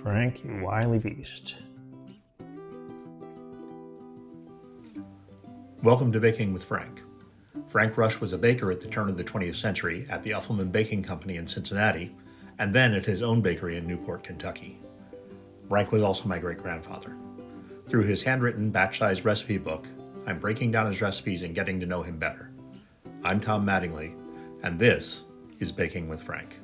Frank, you wily beast. Welcome to Baking with Frank. Frank Rush was a baker at the turn of the 20th century at the Uffelman Baking Company in Cincinnati, and then at his own bakery in Newport, Kentucky. Frank was also my great-grandfather. Through his handwritten batch-sized recipe book, I'm breaking down his recipes and getting to know him better. I'm Tom Mattingly, and this is Baking with Frank.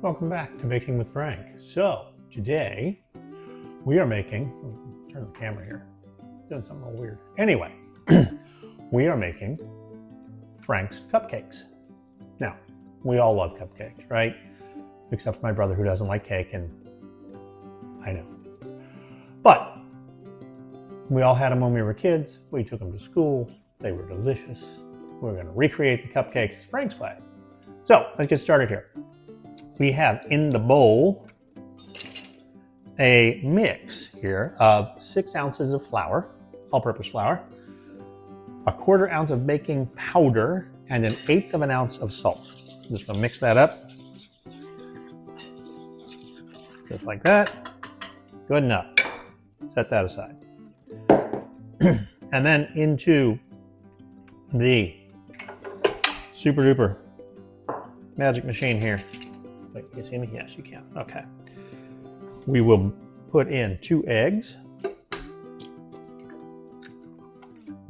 Welcome back to Baking with Frank. So, today we are making, turn the camera here, doing something a little weird. Anyway, we are making Frank's cupcakes. Now, we all love cupcakes, right? Except for my brother who doesn't like cake, and I know. But we all had them when we were kids. We took them to school. They were delicious. We're going to recreate the cupcakes Frank's way. So, let's get started here. We have in the bowl a mix here of 6 ounces of flour, all-purpose flour, a 1/4 ounce of baking powder, and 1/8 of an ounce of salt. Just gonna mix that up. Just like that. Good enough. Set that aside. And then into the super duper magic machine here. Wait, can you see me? Yes, you can. Okay. We will put in 2 eggs.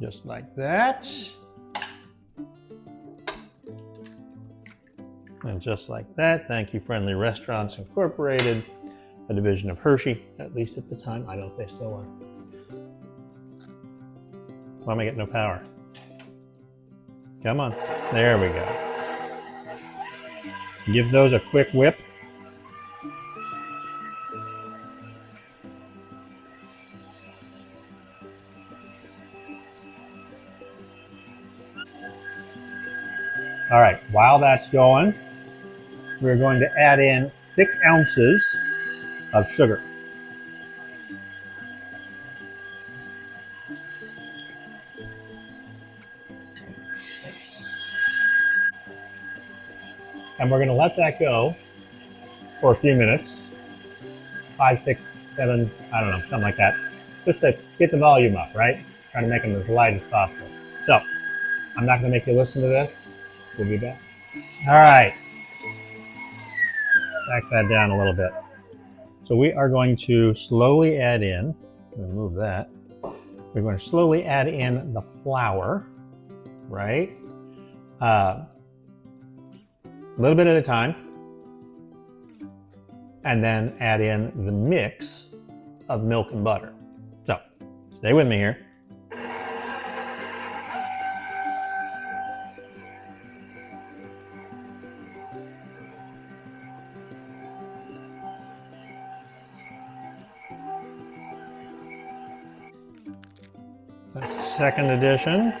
Just like that. And just like that. Thank you, Friendly Restaurants Incorporated, a division of Hershey, at least at the time. I don't know if they still are. Why am I getting no power? Come on. There we go. Give those a quick whip. All right, while that's going, we're going to add in 6 ounces of sugar. And we're going to let that go for a few minutes, 5, 6, 7, I don't know, something like that, just to get the volume up, right? Try to make them as light as possible. So, I'm not going to make you listen to this. We'll be back. All right. Back that down a little bit. So we are going to slowly add in, remove that. We're going to slowly add in the flour, right? A little bit at a time, and then add in the mix of milk and butter. So, stay with me here. That's the second addition.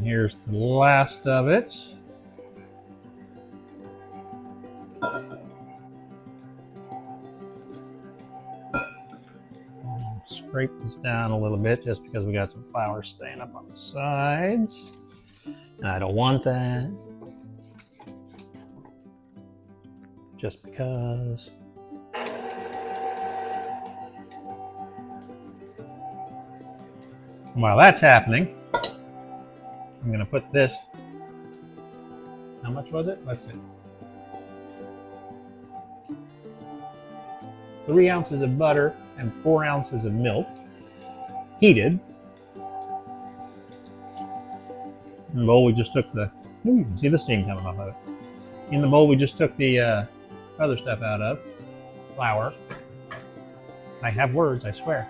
Here's the last of it. Scrape this down a little bit just because we got some flour staying up on the sides. And I don't want that. Just because. And while that's happening, I'm going to put this, how much was it? Let's see. 3 ounces of butter and 4 ounces of milk, heated. In the bowl we just took the, you can see the steam coming off of it. In the bowl we just took the other stuff out of, flour. I have words, I swear.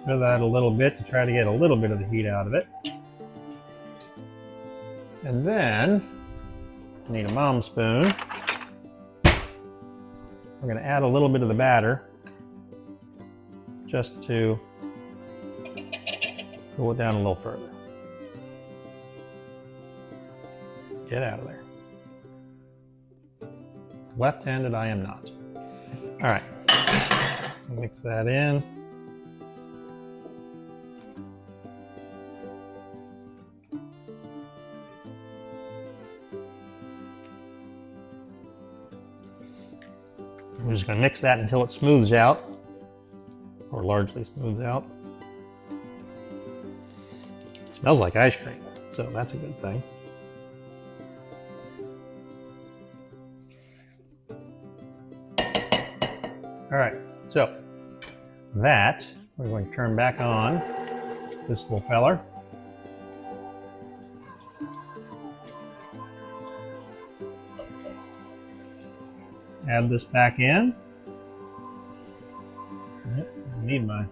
Stir that a little bit to try to get a little bit of the heat out of it. And then, I need a mom spoon. We're going to add a little bit of the batter just to Pull it down a little further. Get out of there. Left-handed, I am not. All right, mix that in. I'm just going to mix that until it smooths out, or largely smooths out. It smells like ice cream, so that's a good thing. All right, so that we're going to turn back on this little feller. Add this back in. Yep, I need my.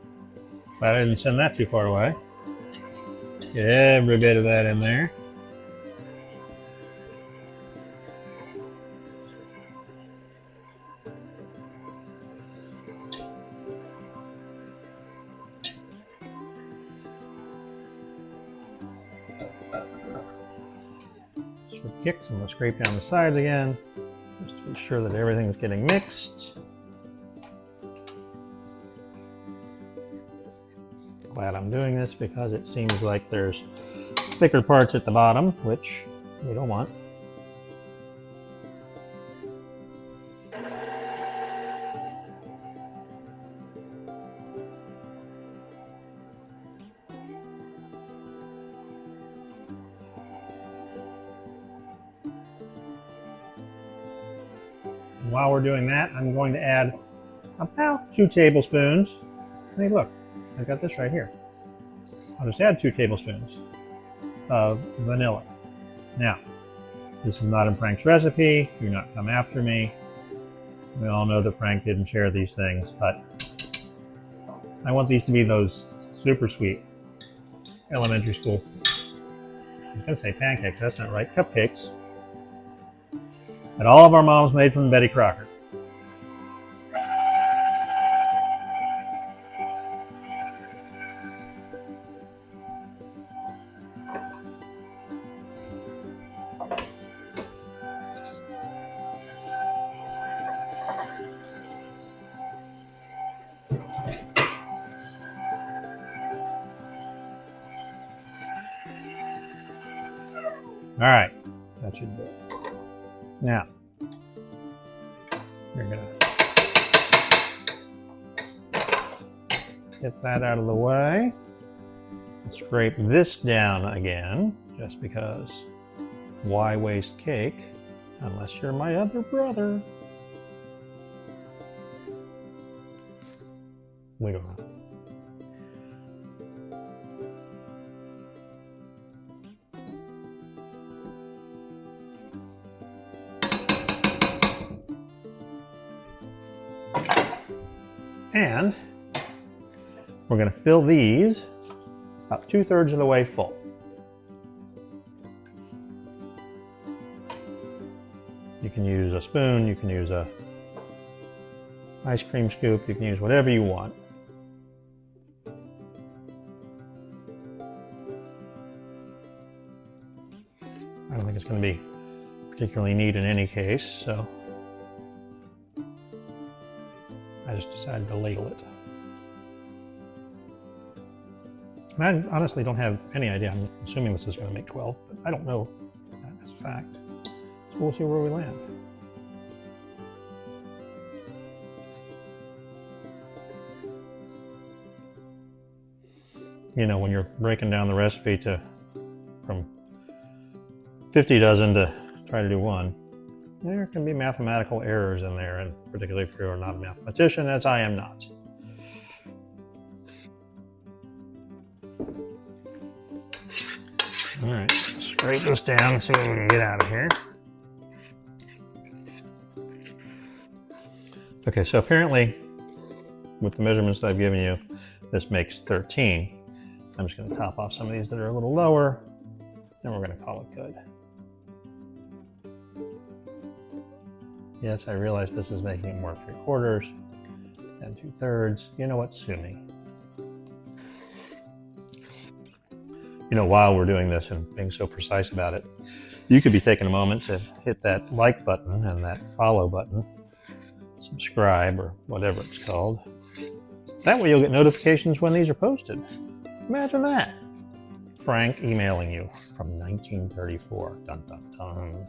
Glad I didn't send that too far away. Get every bit of that in there. Just for kicks, I'm going to scrape down the sides again, just to be sure that everything's getting mixed. Glad I'm doing this because it seems like there's thicker parts at the bottom, which we don't want. While we're doing that, I'm going to add about 2 tablespoons. Hey, look, I've got this right here. I'll just add 2 tablespoons of vanilla. Now, this is not in Frank's recipe. Do not come after me. We all know that Frank didn't share these things, but I want these to be those super sweet elementary school. I was going to say pancakes, that's not right. Cupcakes. That all of our moms made from Betty Crocker. All right, that should do it. Now, you're gonna get that out of the way. Scrape this down again, just because why waste cake unless you're my other brother? Wiggle around. And we're going to fill these about 2/3 of the way full. You can use a spoon, you can use a ice cream scoop, you can use whatever you want. I don't think it's going to be particularly neat in any case, so I just decided to ladle it. And I honestly don't have any idea. I'm assuming this is going to make 12, but I don't know that as a fact. So we'll see where we land. You know, when you're breaking down the recipe from 50 dozen to try to do one, there can be mathematical errors in there, and particularly if you're not a mathematician, as I am not. All right, scrape this down and see what we can get out of here. Okay, so apparently, with the measurements that I've given you, this makes 13. I'm just going to top off some of these that are a little lower, and we're going to call it good. Yes, I realize this is making it more 3/4 than 2/3. You know what? Sue me. while we're doing this and being so precise about it, you could be taking a moment to hit that like button and that follow button, subscribe or whatever it's called. That way you'll get notifications when these are posted. Imagine that. Frank emailing you from 1934. Dun, dun, dun.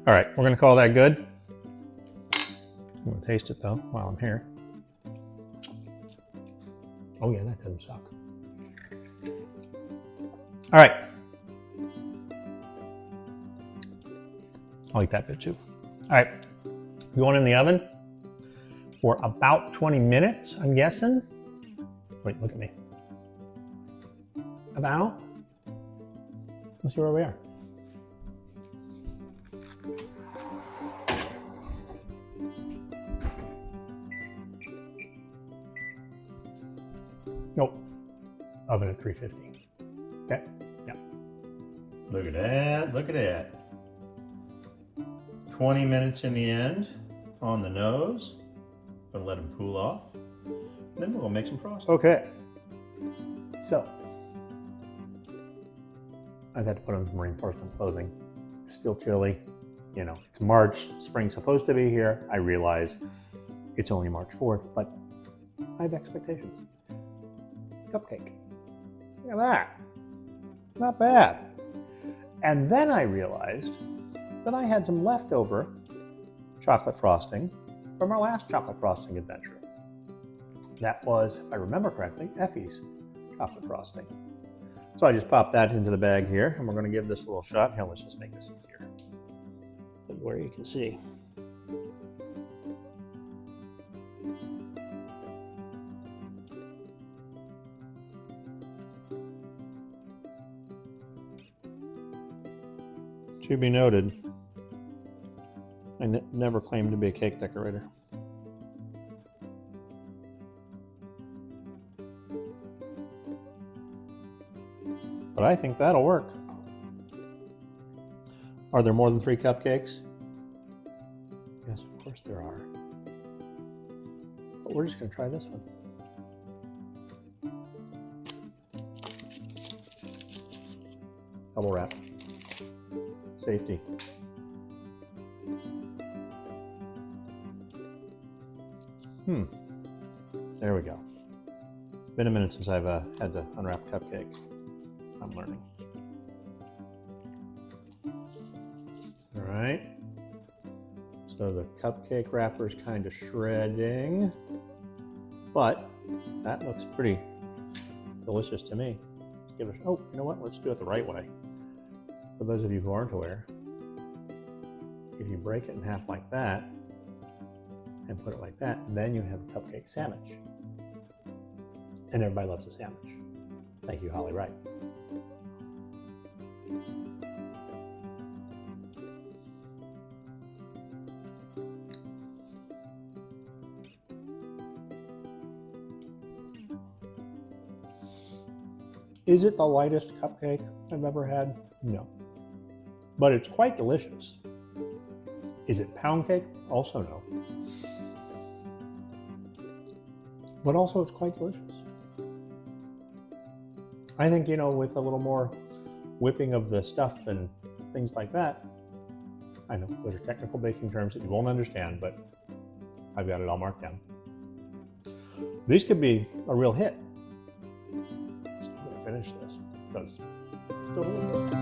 All right, we're gonna call that good. I'm gonna taste it though while I'm here. Oh yeah, that doesn't suck. All right. I like that bit too. All right, going in the oven for about 20 minutes, I'm guessing. Wait, look at me. About? Let's see where we are. Nope. Oven at 350. Okay. Yeah. Look at that. Look at that. 20 minutes in the end on the nose. Gonna let them cool off. Then we're gonna make some frosting. Okay. So, I've had to put on some reinforcement clothing. It's still chilly. It's March. Spring's supposed to be here. I realize it's only March 4th, but I have expectations. Cupcake. Look at that. Not bad. And then I realized that I had some leftover chocolate frosting from our last chocolate frosting adventure. That was, if I remember correctly, Effie's chocolate frosting. So I just popped that into the bag here, and we're going to give this a little shot. Here, let's just make this easier, where you can see. To be noted, I never claimed to be a cake decorator. But I think that'll work. Are there more than 3 cupcakes? Yes, of course there are. But we're just going to try this one. Bubble wrap. Safety. There we go. It's been a minute since I've had to unwrap a cupcake. I'm learning. All right. So the cupcake wrapper is kind of shredding, but that looks pretty delicious to me. Give it. Oh, you know what? Let's do it the right way. For those of you who aren't aware, if you break it in half like that and put it like that, then you have a cupcake sandwich. And everybody loves a sandwich. Thank you, Holly Wright. Is it the lightest cupcake I've ever had? No. But it's quite delicious. Is it pound cake? Also no. But also it's quite delicious. I think, with a little more whipping of the stuff and things like that, I know those are technical baking terms that you won't understand, but I've got it all marked down. These could be a real hit. So I'm going to finish this because it's delicious.